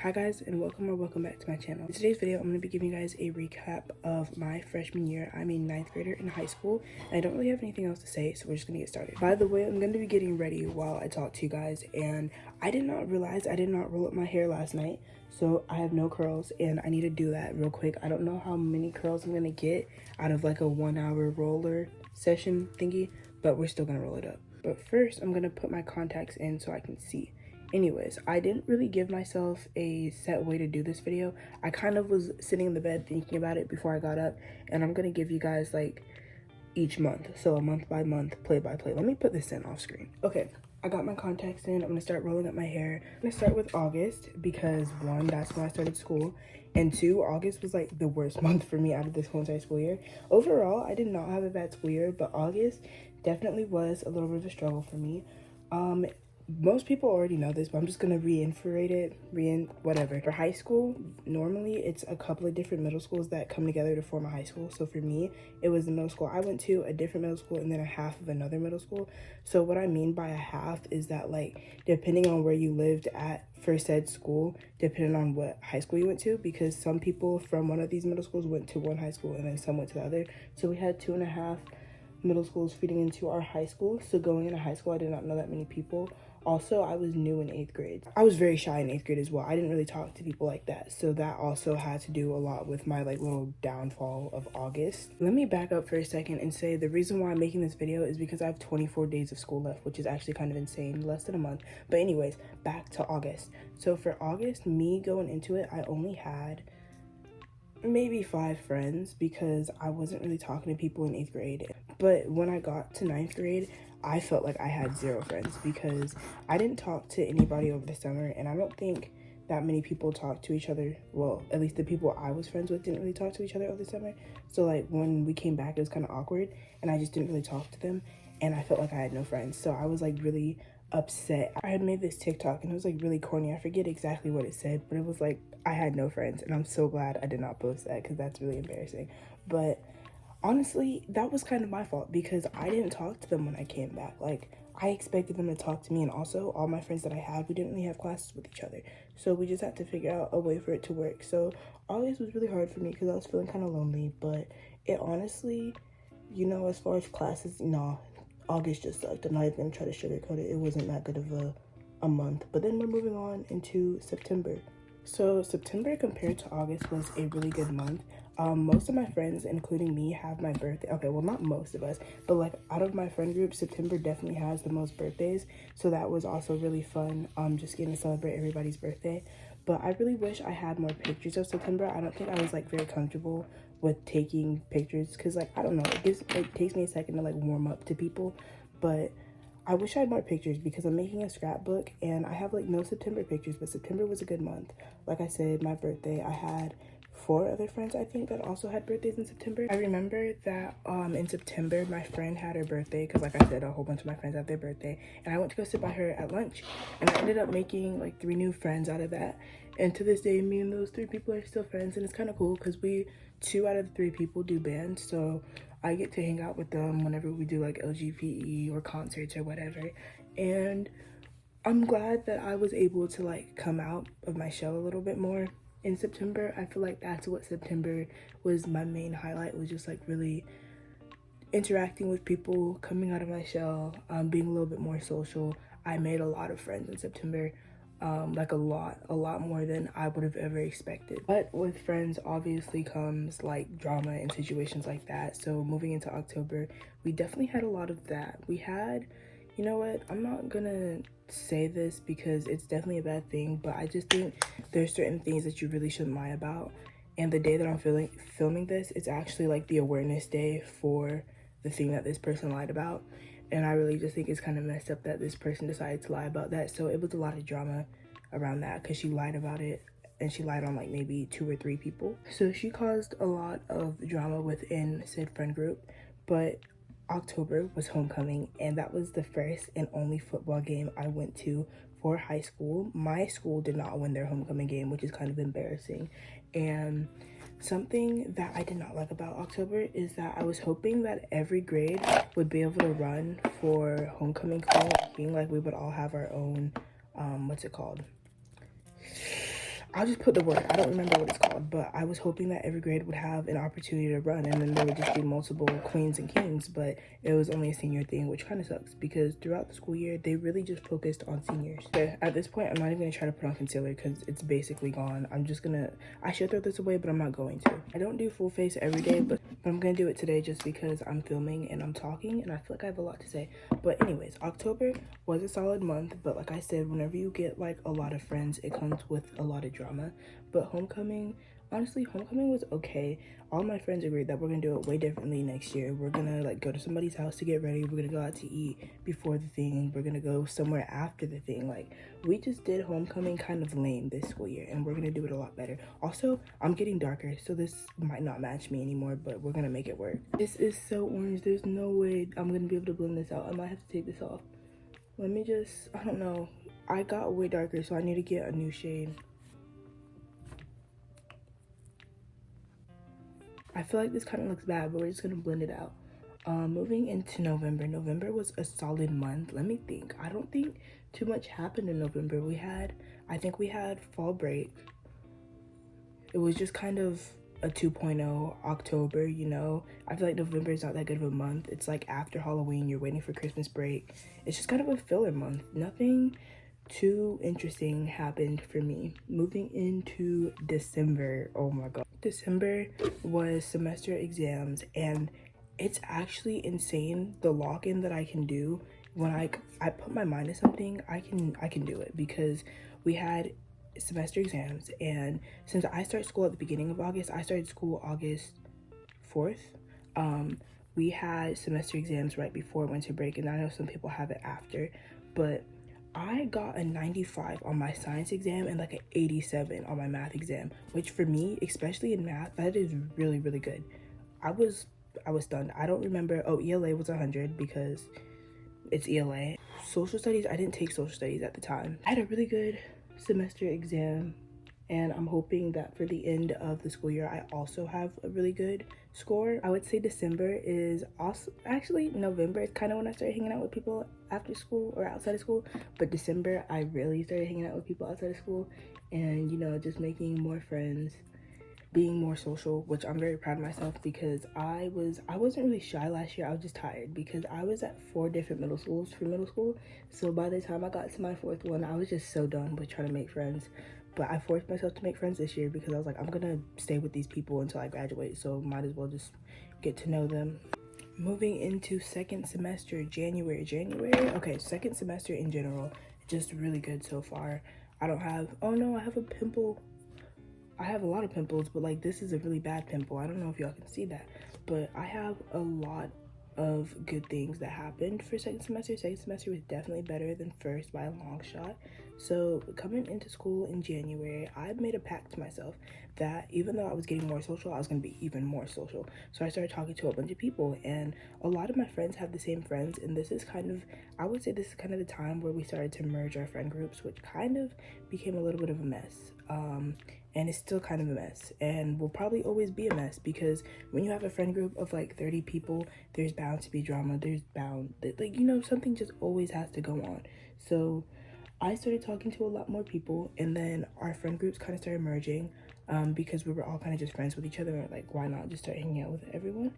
Hi guys, and welcome back to my channel. In today's video, I'm going to be giving you guys a recap of my freshman year. I'm a 9th grader in high school, and I don't really have anything else to say, so we're just going to get started. By the way, I'm going to be getting ready while I talk to you guys, and I did not realize I did not roll up my hair last night, so I have no curls, and I need to do that real quick. I don't know how many curls I'm going to get out of like a 1-hour roller session thingy, but we're still going to roll it up. But first, I'm going to put my contacts in so I can see. Anyways, I didn't really give myself a set way to do this video. I kind of was sitting in the bed thinking about it before I got up, and I'm gonna give you guys like each month, so a month by month, play by play. Let me put this in off screen. Okay, I got my contacts in. I'm gonna start rolling up my hair. I'm gonna start with August because 1, that's when I started school, and 2, August was like the worst month for me out of this whole entire school year. Overall, I did not have a bad school year, but August definitely was a little bit of a struggle for me. Most people already know this, but I'm just gonna reiterate it, whatever. For high school, normally it's a couple of different middle schools that come together to form a high school. So for me, it was the middle school I went to, a different middle school, and then a half of another middle school. So what I mean by a half is that, like, depending on where you lived at for said school, depending on what high school you went to, because some people from one of these middle schools went to one high school and then some went to the other. So we had 2.5 middle schools feeding into our high school. So going into high school, I did not know that many people. Also, I was new in 8th grade. I was very shy in 8th grade as well. I didn't really talk to people like that. So that also had to do a lot with my like little downfall of August. Let me back up for a second and say the reason why I'm making this video is because I have 24 days of school left, which is actually kind of insane, less than a month. But anyways, back to August. So for August, me going into it, I only had maybe 5 friends because I wasn't really talking to people in 8th grade. But when I got to 9th grade, I felt like I had 0 friends because I didn't talk to anybody over the summer, and I don't think that many people talk to each other. Well, at least the people I was friends with didn't really talk to each other over the summer. So like when we came back, it was kind of awkward, and I just didn't really talk to them, and I felt like I had no friends. So I was like really upset. I had made this TikTok and it was like really corny. I forget exactly what it said, but it was like I had no friends, and I'm so glad I did not post that because that's really embarrassing. But honestly, that was kind of my fault because I didn't talk to them when I came back. Like, I expected them to talk to me, and also all my friends that I had, we didn't really have classes with each other. So we just had to figure out a way for it to work. So August was really hard for me because I was feeling kind of lonely, but it honestly, you know, as far as classes, no, August just sucked. I'm not even gonna try to sugarcoat it. It wasn't that good of a month. But then we're moving on into September. So September compared to August was a really good month. Most of my friends, including me, have my birthday. Okay, well, not most of us, but like out of my friend group, September definitely has the most birthdays. So that was also really fun, just getting to celebrate everybody's birthday. But I really wish I had more pictures of September. I don't think I was like very comfortable with taking pictures because, like, I don't know, it takes me a second to like warm up to people. But I wish I had more pictures because I'm making a scrapbook and I have like no September pictures, but September was a good month. Like I said, my birthday, I had 4 other friends, I think, that also had birthdays in September. I remember that in September, my friend had her birthday because, like I said, a whole bunch of my friends had their birthday, and I went to go sit by her at lunch, and I ended up making like 3 new friends out of that. And to this day, me and those 3 people are still friends, and it's kind of cool because 2 out of the 3 people do bands, so I get to hang out with them whenever we do like LGPE or concerts or whatever. And I'm glad that I was able to like come out of my shell a little bit more in September. I feel like that's what September was my main highlight, was just like really interacting with people, coming out of my shell, being a little bit more social. I made a lot of friends in September, like a lot more than I would have ever expected. But with friends obviously comes like drama and situations like that. So moving into October, we definitely had a lot of that. We had, you know what, I'm not gonna say this because it's definitely a bad thing, but I just think there's certain things that you really shouldn't lie about. And the day that I'm filming this, it's actually like the awareness day for the thing that this person lied about. And I really just think it's kind of messed up that this person decided to lie about that. So it was a lot of drama around that because she lied about it, and she lied on like maybe 2 or 3 people. So she caused a lot of drama within said friend group. But October was homecoming, and that was the first and only football game I went to for high school. My school did not win their homecoming game, which is kind of embarrassing. And something that I did not like about October is that I was hoping that every grade would be able to run for homecoming queen, being like we would all have our own, what's it called? I'll just put the word. I don't remember what it's called, but I was hoping that every grade would have an opportunity to run, and then there would just be multiple queens and kings, but it was only a senior thing, which kind of sucks because throughout the school year, they really just focused on seniors. But at this point, I'm not even gonna try to put on concealer because it's basically gone. I should throw this away, but I'm not going to. I don't do full face every day, but I'm gonna do it today just because I'm filming and I'm talking, and I feel like I have a lot to say. But anyways, October was a solid month, but like I said, whenever you get like a lot of friends, it comes with a lot of drama. But homecoming, honestly, homecoming was okay. All my friends agreed that we're gonna do it way differently next year. We're gonna like go to somebody's house to get ready. We're gonna go out to eat before the thing. We're gonna go somewhere after the thing. Like, we just did homecoming kind of lame this school year, and we're gonna do it a lot better. Also, I'm getting darker, so this might not match me anymore, but we're gonna make it work. This is so orange. There's no way I'm gonna be able to blend this out. I might have to take this off. Let me just, I don't know. I got way darker, so I need to get a new shade. I feel like this kind of looks bad, but we're just gonna blend it out. Moving into November. November was a solid month. Let me think. I don't think too much happened in November. I think we had fall break. It was just kind of a 2.0 October, you know. I feel like November is not that good of a month. It's like after Halloween, you're waiting for Christmas break. It's just kind of a filler month. Nothing too interesting happened for me. Moving into December, oh my god. December was semester exams, and it's actually insane the lock-in that I can do when I put my mind to something. I can do it because we had semester exams, and since I start school at the beginning of August, I started school August 4th. We had semester exams right before winter break, and I know some people have it after, but I got a 95 on my science exam and like an 87 on my math exam, which for me, especially in math, that is really, really good. I was stunned. I don't remember. Oh, ELA was 100 because it's ELA. Social studies, I didn't take social studies at the time. I had a really good semester exam, and I'm hoping that for the end of the school year, I also have a really good score. I would say December is also, actually November is kind of when I started hanging out with people after school or outside of school, but December I really started hanging out with people outside of school, and you know, just making more friends, being more social, which I'm very proud of myself because I wasn't really shy last year. I was just tired because I was at 4 different middle schools for middle school, so by the time I got to my 4th one, I was just so done with trying to make friends. But I forced myself to make friends this year because I was like, I'm gonna stay with these people until I graduate, so might as well just get to know them. Moving into second semester, January. Okay, second semester in general, just really good so far. I don't have, oh no, I have a pimple. I have a lot of pimples, but like this is a really bad pimple. I don't know if y'all can see that, but I have a lot of good things that happened for second semester. Second semester was definitely better than first by a long shot. So coming into school in January, I made a pact to myself that even though I was getting more social, I was going to be even more social. So I started talking to a bunch of people, and a lot of my friends have the same friends, and this is kind of, I would say this is kind of the time where we started to merge our friend groups, which kind of became a little bit of a mess. And it's still kind of a mess, and will probably always be a mess because when you have a friend group of like 30 people, there's bound to be drama. There's bound that, like, you know, something just always has to go on. So I started talking to a lot more people, and then our friend groups kind of started merging because we were all kind of just friends with each other, and like, why not just start hanging out with everyone?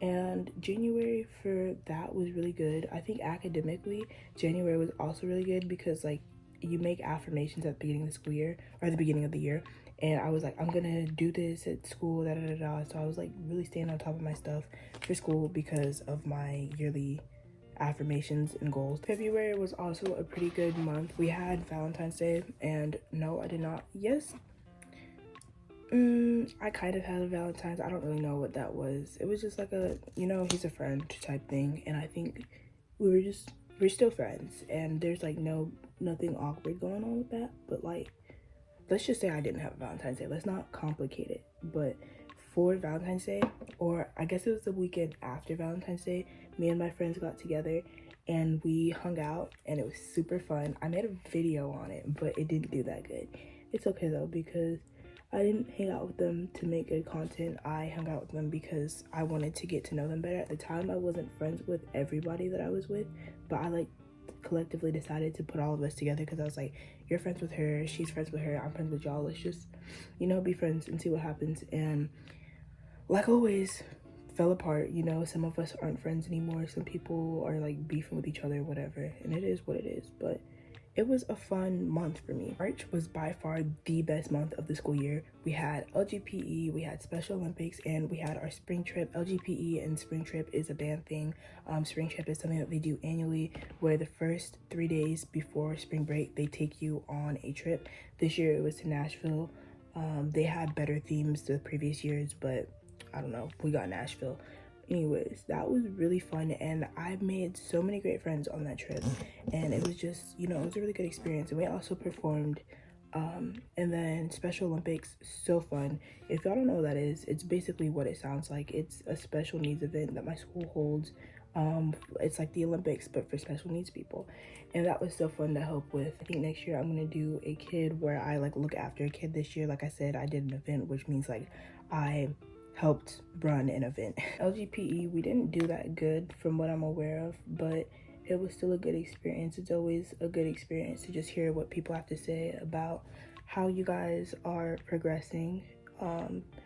And January for that was really good. I think academically, January was also really good because like you make affirmations at the beginning of the school year or the beginning of the year, and I was like, I'm gonna do this at school, da da da da. So I was like really staying on top of my stuff for school because of my yearly affirmations and goals. February was also a pretty good month. We had Valentine's Day, and no, I did not. Yes, I kind of had a Valentine's. I don't really know what that was. It was just like a, you know, he's a friend type thing, and I think we're still friends, and there's like nothing awkward going on with that. But like, let's just say I didn't have a Valentine's Day. Let's not complicate it. But for Valentine's Day, or I guess it was the weekend after Valentine's Day, me and my friends got together and we hung out, and it was super fun. I made a video on it, but it didn't do that good. It's okay though, because I didn't hang out with them to make good content. I hung out with them because I wanted to get to know them better. At the time, I wasn't friends with everybody that I was with, but I collectively decided to put all of us together because I was like, you're friends with her, she's friends with her, I'm friends with y'all, let's just, you know, be friends and see what happens. And like always, fell apart. You know, some of us aren't friends anymore, some people are like beefing with each other, whatever, and it is what it is. But it was a fun month for me. March was by far the best month of the school year. We had LGPE, we had Special Olympics, and we had our spring trip. LGPE and spring trip is a band thing. Spring trip is something that they do annually, where the first 3 days before spring break, they take you on a trip. This year it was to Nashville. They had better themes the previous years, but I don't know, we got Nashville. Anyways, that was really fun, and I made so many great friends on that trip, and it was just, you know, it was a really good experience. And we also performed, and then Special Olympics, so fun. If y'all don't know what that is, it's basically what it sounds like. It's a special needs event that my school holds. It's like the Olympics, but for special needs people, and that was so fun to help with. I think next year I'm gonna do a kid where I like look after a kid. This year, like I said, I did an event, which means like I helped run an event. LGPE, we didn't do that good from what I'm aware of, but it was still a good experience. It's always a good experience to just hear what people have to say about how you guys are progressing.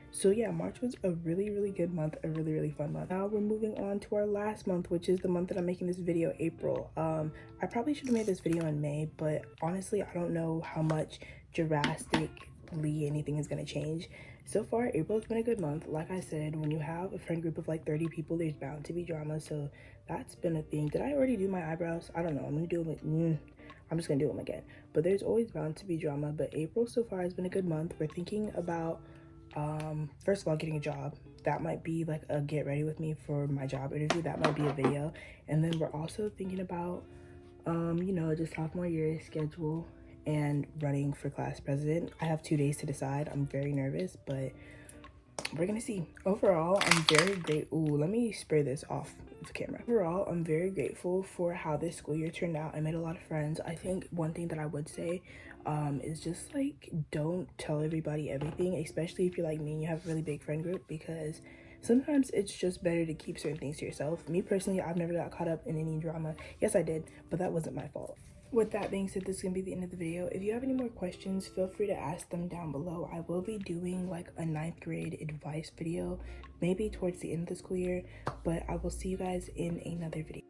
So yeah, March was a really good month, a really fun month. Now we're moving on to our last month, which is the month that I'm making this video, April. I probably should have made this video in May, but honestly I don't know how much drastically anything is going to change. So far, April's been a good month. Like I said, when you have a friend group of like 30 people, there's bound to be drama, so that's been a thing. Did I already do my eyebrows? I don't know. I'm gonna do them. I'm just gonna do them again. But there's always bound to be drama. But April so far has been a good month. We're thinking about first of all, getting a job. That might be like a get ready with me for my job interview. That might be a video. And then we're also thinking about you know, just sophomore year schedule and running for class president. I have 2 days to decide. I'm very nervous, but we're gonna see. Overall, I'm very grateful. Ooh, let me spray this off the camera. Overall, I'm very grateful for how this school year turned out. I made a lot of friends. I think one thing that I would say is just like, don't tell everybody everything, especially if you're like me and you have a really big friend group, because sometimes it's just better to keep certain things to yourself. Me personally, I've never got caught up in any drama. Yes, I did, but that wasn't my fault. With that being said, this is gonna be the end of the video. If you have any more questions, feel free to ask them down below. I will be doing like a 9th grade advice video, maybe towards the end of the school year, but I will see you guys in another video.